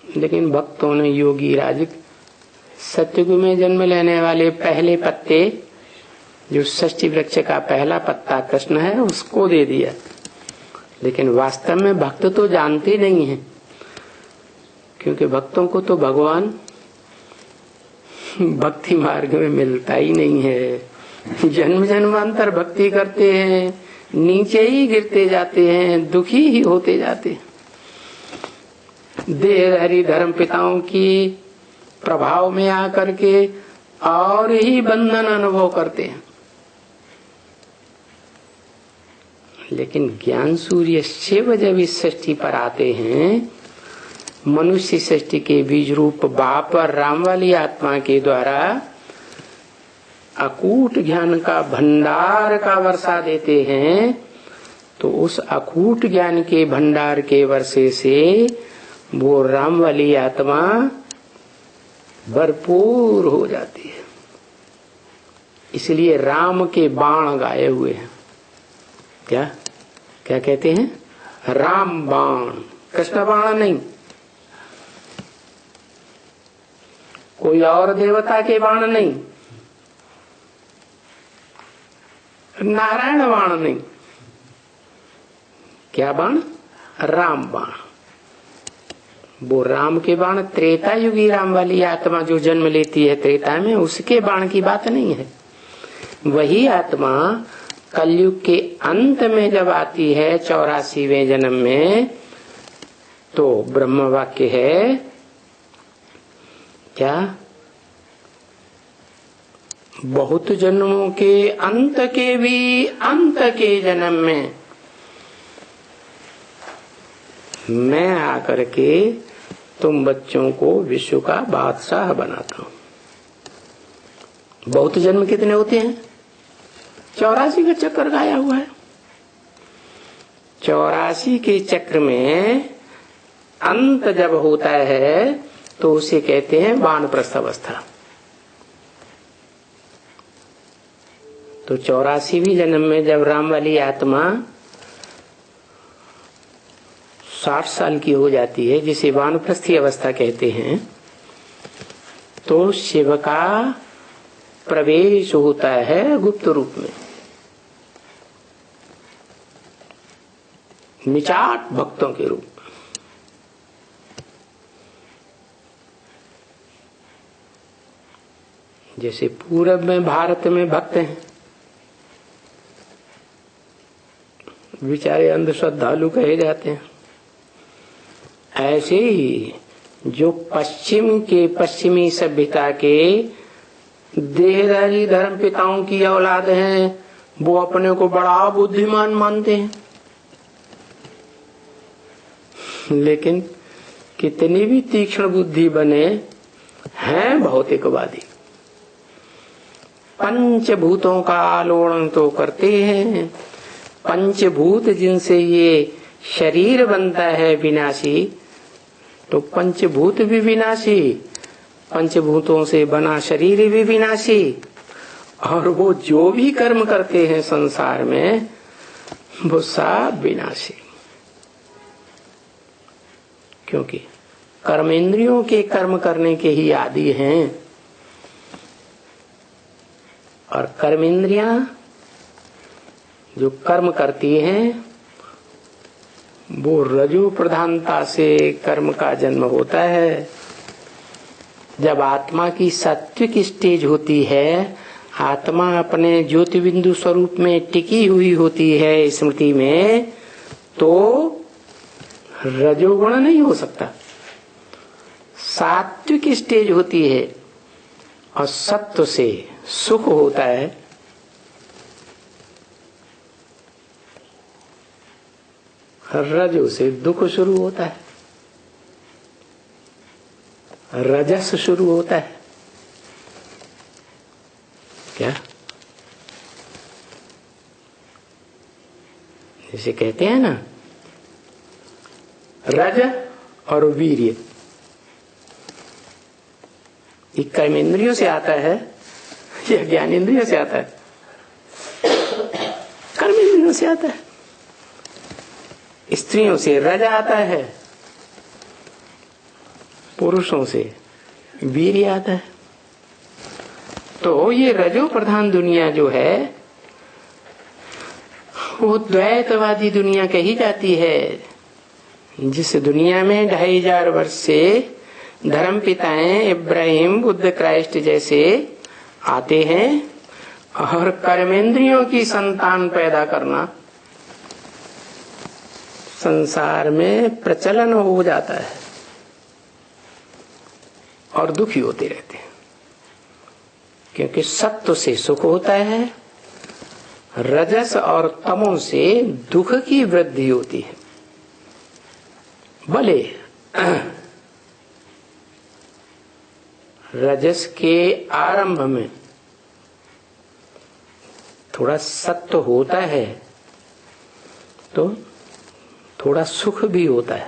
लेकिन भक्तों ने योगी राज सत्युग में जन्म लेने वाले पहले पत्ते, जो षष्ठी वृक्ष का पहला पत्ता कृष्ण है, उसको दे दिया। लेकिन वास्तव में भक्त तो जानते नहीं हैं, क्योंकि भक्तों को तो भगवान भक्ति मार्ग में मिलता ही नहीं है। जन्म जन्मांतर भक्ति करते हैं, नीचे ही गिरते जाते हैं, दुखी ही होते जाते हैं। देह हरि धर्म पिताओं की प्रभाव में आकर के और ही बंधन अनुभव करते हैं। लेकिन ज्ञान सूर्य शिव जब इस सृष्टि पर आते हैं, मनुष्य सृष्टि के बीज रूप बाप और राम वाली आत्मा के द्वारा अकूट ज्ञान का भंडार का वर्षा देते हैं, तो उस अकूट ज्ञान के भंडार के वर्षे से वो राम वाली आत्मा भरपूर हो जाती है। इसलिए राम के बाण गाए हुए हैं। क्या क्या कहते हैं? राम बाण, कृष्ण बाण नहीं। कोई और देवता के बाण नहीं, नारायण बाण नहीं। क्या बाण? राम बाण। वो राम के बाण त्रेता युगी राम वाली आत्मा जो जन्म लेती है त्रेता में, उसके बाण की बात नहीं है। वही आत्मा कलयुग के अंत में जब आती है 84वें जन्म में, तो ब्रह्म वाक्य है क्या? बहुत जन्मों के अंत के भी अंत के जन्म में मैं आकर के तुम बच्चों को विश्व का बादशाह बनाता हूं। बहुत जन्म कितने होते हैं? 84 का चक्कर गाया हुआ है। 84 के चक्र में अंत जब होता है तो उसे कहते हैं वानप्रस्थ अवस्था। तो 84वें जन्म में जब राम वाली आत्मा 60 साल की हो जाती है, जिसे वानप्रस्थी अवस्था कहते हैं, तो शिव का प्रवेश होता है गुप्त रूप में। निचाट भक्तों के रूप में। जैसे पूरब में भारत में भक्त हैं, बेचारे अंधश्रद्धालु कहे जाते हैं, ऐसे ही जो पश्चिमी सभ्यता के देहधारी धर्म पिताओं की औलाद हैं, वो अपने को बड़ा बुद्धिमान मानते हैं। लेकिन कितनी भी तीक्ष्ण बुद्धि बने, हैं भौतिकवादी। पंचभूतों का आलोड़न तो करते हैं। पंचभूत जिनसे ये शरीर बनता है विनाशी, तो पंचभूत भी विनाशी, पंचभूतों से बना शरीर भी विनाशी। और वो जो भी कर्म करते हैं संसार में, वो सब विनाशी। क्योंकि कर्मेंद्रियों के कर्म करने के ही आदि हैं, और कर्मेंद्रियां जो कर्म करती हैं, वो रजो प्रधानता से कर्म का जन्म होता है। जब आत्मा की सात्विक स्टेज होती है, आत्मा अपने ज्योति बिंदु स्वरूप में टिकी हुई होती है स्मृति में, तो रजोगुण नहीं हो सकता। सात्विक स्टेज होती है और सत्व से सुख होता है। रजो से दुख शुरू होता है, रजस शुरू होता है। क्या? जैसे कहते हैं ना, रज और वीर्य, ये कर्मेंद्रियों से आता है या ज्ञानेंद्रियों से आता है? कर्मेंद्रियों से आता है। स्त्रियों से रज आता है, पुरुषों से वीर्य आता है। तो ये रजो प्रधान दुनिया जो है वो द्वैतवादी दुनिया कही जाती है। जिस दुनिया में 2500 वर्ष से धर्म पिताएं इब्राहिम बुद्ध क्राइस्ट जैसे आते हैं और कर्मेंद्रियों की संतान पैदा करना संसार में प्रचलन हो जाता है और दुखी होते रहते हैं, क्योंकि सत्व से सुख होता है, रजस और तमो से दुख की वृद्धि होती है। भले रजस के आरंभ में थोड़ा सत्व होता है तो थोड़ा सुख भी होता है,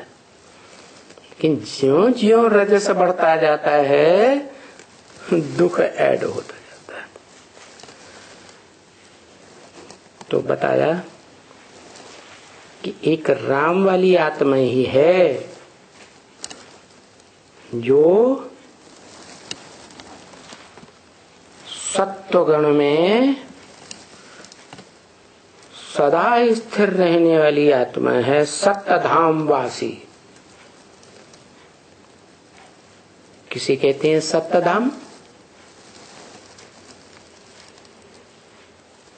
लेकिन ज्यों ज्यों रजस बढ़ता जाता है दुख ऐड होता जाता है। तो बताया कि एक राम वाली आत्मा ही है जो सत्वगुण में सदा स्थिर रहने वाली आत्मा है, सप्तधाम वासी। किसी कहते हैं सप्तधाम।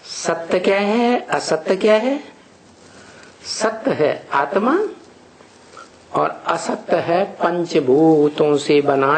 सत्य क्या है, असत्य क्या है? सत्य है आत्मा और असत्य है पंचभूतों से बना